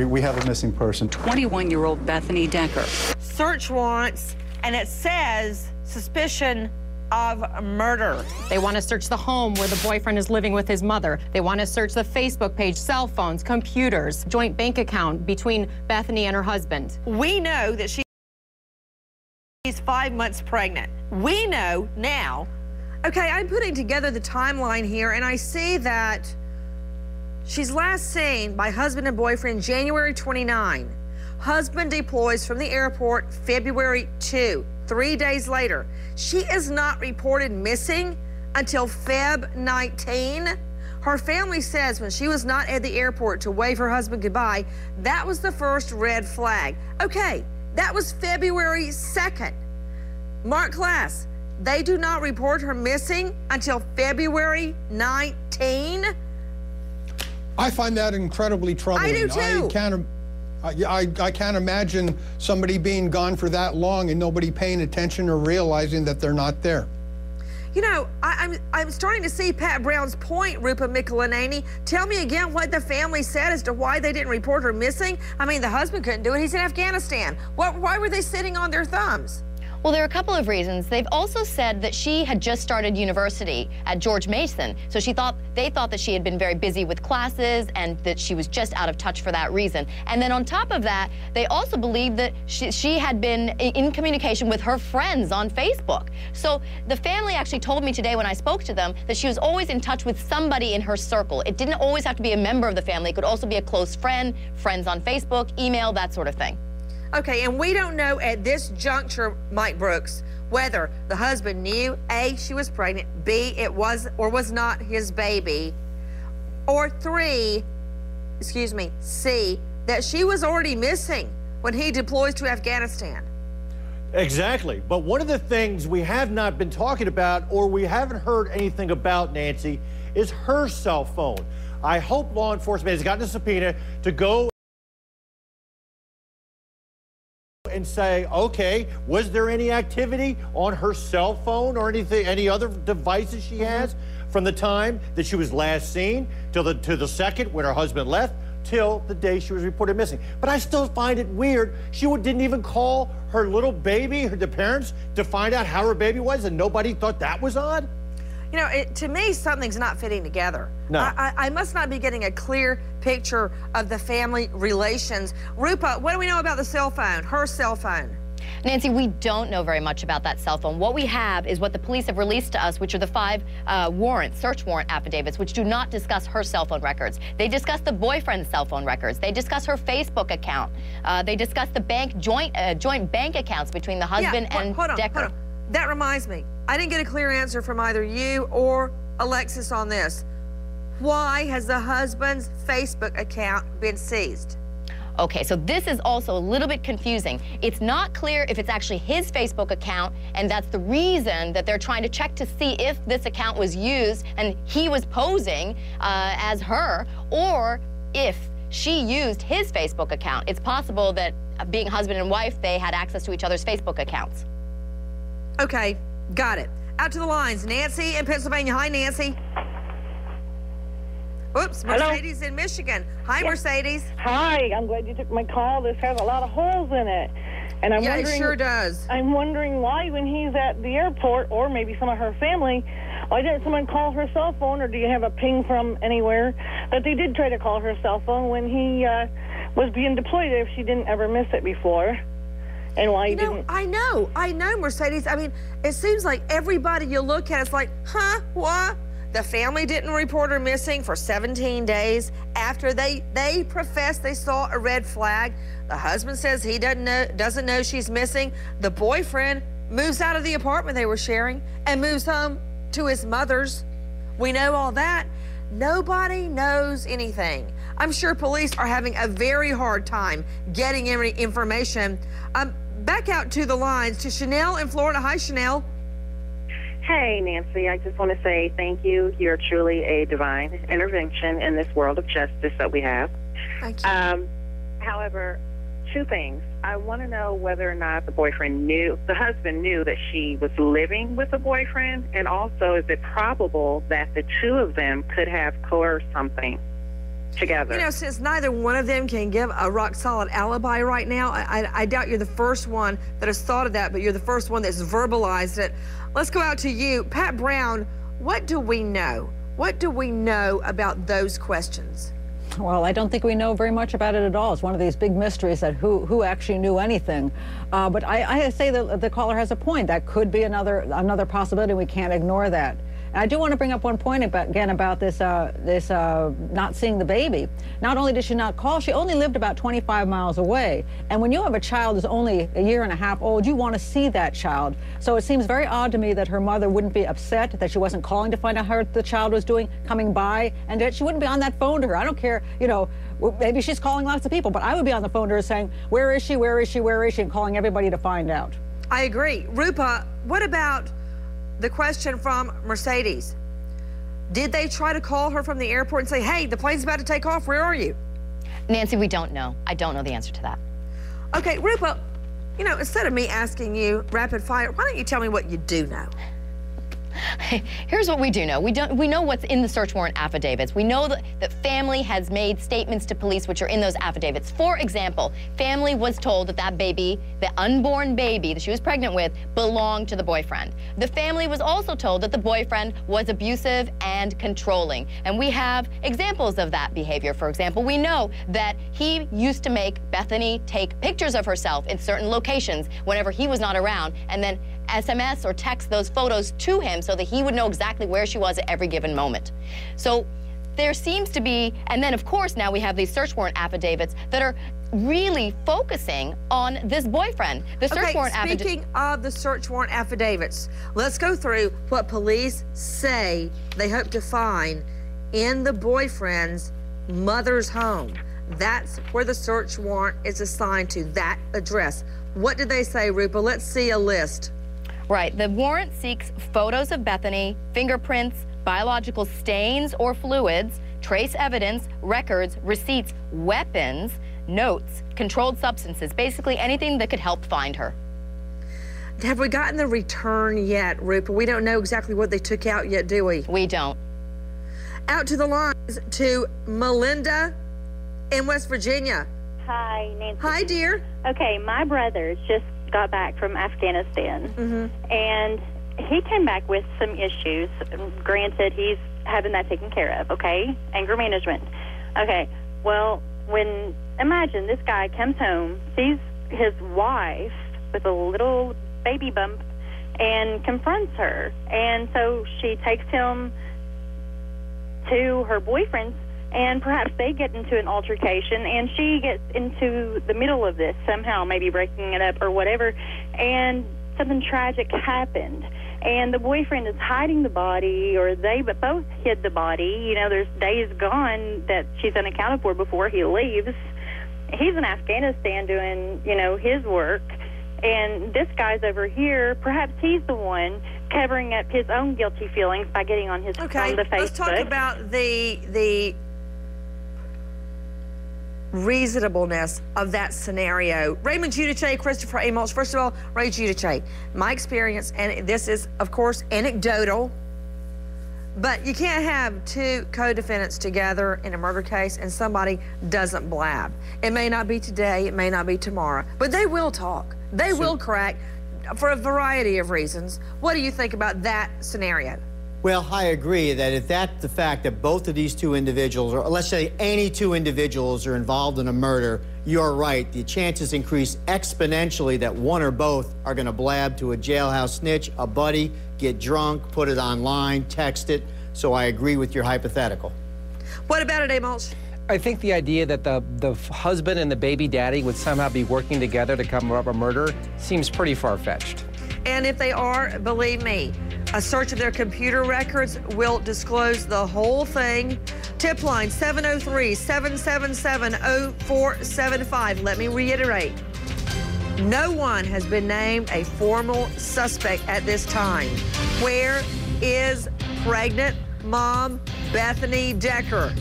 we have a missing person. 21-year-old Bethany Decker. Search warrants, and it says suspicion of murder. They want to search the home where the boyfriend is living with his mother. They want to search the Facebook page, cell phones, computers, joint bank account between Bethany and her husband. We know that she's 5 months pregnant. We know now. Okay, I'm putting together the timeline here, and I see that she's last seen by husband and boyfriend January 29. Husband deploys from the airport February 2. 3 days later. She is not reported missing until Feb 19. Her family says when she was not at the airport to wave her husband goodbye, that was the first red flag. Okay, that was February 2nd. Mark Glass, they do not report her missing until February 19. I find that incredibly troubling. I do too. I can't imagine somebody being gone for that long and nobody paying attention or realizing that they're not there. You know, I'm starting to see Pat Brown's point, Rupa Mikulaneni. Tell me again what the family said as to why they didn't report her missing. I mean, the husband couldn't do it. He's in Afghanistan. Why were they sitting on their thumbs? Well, there are a couple of reasons. They've also said that she had just started university at George Mason, so they thought that she had been very busy with classes and that she was just out of touch for that reason. And then on top of that, they also believe that she had been in communication with her friends on Facebook. So the family actually told me today when I spoke to them that she was always in touch with somebody in her circle. It didn't always have to be a member of the family. It could also be a close friend, friends on Facebook, email, that sort of thing. Okay, and we don't know at this juncture, Mike Brooks, whether the husband knew, A, she was pregnant, B, it was or was not his baby, or C, that she was already missing when he deploys to Afghanistan. Exactly. But one of the things we have not been talking about or we haven't heard anything about, Nancy, is her cell phone. I hope law enforcement has gotten a subpoena to go and say, okay, was there any activity on her cell phone or anything, any other devices she has from the time that she was last seen to the second when her husband left till the day she was reported missing. But I still find it weird. She didn't even call her little baby, the parents, to find out how her baby was, and nobody thought that was odd? You know, to me, something's not fitting together. No. I must not be getting a clear picture of the family relations. Rupa, what do we know about the cell phone, her cell phone? Nancy, we don't know very much about that cell phone. What we have is what the police have released to us, which are the 5 search warrant affidavits, which do not discuss her cell phone records. They discuss the boyfriend's cell phone records. They discuss her Facebook account. They discuss the joint bank accounts between the husband and Decker. Hold on. That reminds me, I didn't get a clear answer from either you or Alexis on this. Why has the husband's Facebook account been seized? Okay, so this is also a little bit confusing. It's not clear if it's actually his Facebook account, and that's the reason that they're trying to check to see if this account was used and he was posing as her, or if she used his Facebook account. It's possible that being husband and wife, they had access to each other's Facebook accounts. Okay, got it. Out to the lines. Nancy in Pennsylvania. Hi, Nancy. Oops, Mercedes in Michigan. Hi, yes. Mercedes. Hi, I'm glad you took my call. This has a lot of holes in it. And I'm wondering, it sure does. I'm wondering why when he's at the airport, or maybe some of her family, why didn't someone call her cell phone, or do you have a ping from anywhere that they did try to call her cell phone when he was being deployed if she didn't ever miss it before? And why didn't... I know, Mercedes. I mean, it seems like everybody you look at, it's like, huh, what? The family didn't report her missing for 17 days after they professed they saw a red flag. The husband says he doesn't know she's missing. The boyfriend moves out of the apartment they were sharing and moves home to his mother's. We know all that. Nobody knows anything. I'm sure police are having a very hard time getting any information. Back out to the lines to Chanel in Florida. Hi, Chanel. Hey, Nancy. I just want to say thank you. You're truly a divine intervention in this world of justice that we have. Thank you. However, 2 things. I want to know whether or not the husband knew that she was living with a boyfriend, and also is it probable that the 2 of them could have coerced something together. You know, since neither one of them can give a rock-solid alibi right now, I doubt you're the first one that has thought of that, but you're the first one that's verbalized it. Let's go out to you. Pat Brown, what do we know? What do we know about those questions? Well, I don't think we know very much about it at all. It's one of these big mysteries that who actually knew anything. But I say that the caller has a point. That could be another possibility. We can't ignore that. And I do want to bring up one point about this not seeing the baby. Not only did she not call, she only lived about 25 miles away. And when you have a child who's only a year and a half old, you want to see that child. So it seems very odd to me that her mother wouldn't be upset that she wasn't calling to find out how the child was doing, coming by, and that she wouldn't be on that phone to her. I don't care, you know, maybe she's calling lots of people, but I would be on the phone to her saying, where is she, where is she, where is she, and calling everybody to find out. I agree. Rupa, what about the question from Mercedes? Did they try to call her from the airport and say, hey, the plane's about to take off, where are you? Nancy, we don't know. I don't know the answer to that. Okay, Rupa, you know, instead of me asking you rapid fire, why don't you tell me what you do know? Here's what we do know. We know what's in the search warrant affidavits. We know that family has made statements to police which are in those affidavits. For example, family was told that that baby, the unborn baby that she was pregnant with, belonged to the boyfriend. The family was also told that the boyfriend was abusive and controlling. And we have examples of that behavior. For example, we know that he used to make Bethany take pictures of herself in certain locations whenever he was not around, and then SMS or text those photos to him so that he would know exactly where she was at every given moment. So there seems to be, and then of course now we have these search warrant affidavits that are really focusing on this boyfriend. The search warrant affidavits. Speaking of the search warrant affidavits, let's go through what police say they hope to find in the boyfriend's mother's home. That's where the search warrant is assigned to, that address. What did they say, Rupa? Let's see a list. Right. The warrant seeks photos of Bethany, fingerprints, biological stains or fluids, trace evidence, records, receipts, weapons, notes, controlled substances, basically anything that could help find her. Have we gotten the return yet, Rupa? We don't know exactly what they took out yet, do we? We don't. Out to the lines to Melinda in West Virginia. Hi, Nancy. Hi, dear. Okay, my brother just got back from Afghanistan, and he came back with some issues. Granted, he's having that taken care of, okay? Anger management. Okay, well, imagine this guy comes home, sees his wife with a little baby bump, and confronts her. And so she takes him to her boyfriend's, and perhaps they get into an altercation, and she gets into the middle of this somehow, maybe breaking it up or whatever, and something tragic happened. And the boyfriend is hiding the body, or they both hid the body. You know, there's days gone that she's unaccounted for before he leaves. He's in Afghanistan doing, you know, his work, and this guy's over here. Perhaps he's the one covering up his own guilty feelings by getting on his on the Facebook. Let's talk about the reasonableness of that scenario. Raymond Giudice, Christopher A. Mulch. First of all, Ray Giudice, my experience, and this is, of course, anecdotal, but you can't have two co-defendants together in a murder case and somebody doesn't blab. It may not be today, it may not be tomorrow, but they will talk. They will crack for a variety of reasons. What do you think about that scenario? Well, I agree that if that's the fact that both of these two individuals, or let's say any two individuals, are involved in a murder, you're right. The chances increase exponentially that one or both are going to blab to a jailhouse snitch, a buddy, get drunk, put it online, text it. So I agree with your hypothetical. What about it, A. Mulch? I think the idea that the husband and the baby daddy would somehow be working together to cover up a murder seems pretty far-fetched. And if they are, believe me, a search of their computer records will disclose the whole thing. Tip line 703-777-0475. Let me reiterate. No one has been named a formal suspect at this time. Where is pregnant mom Bethany Decker?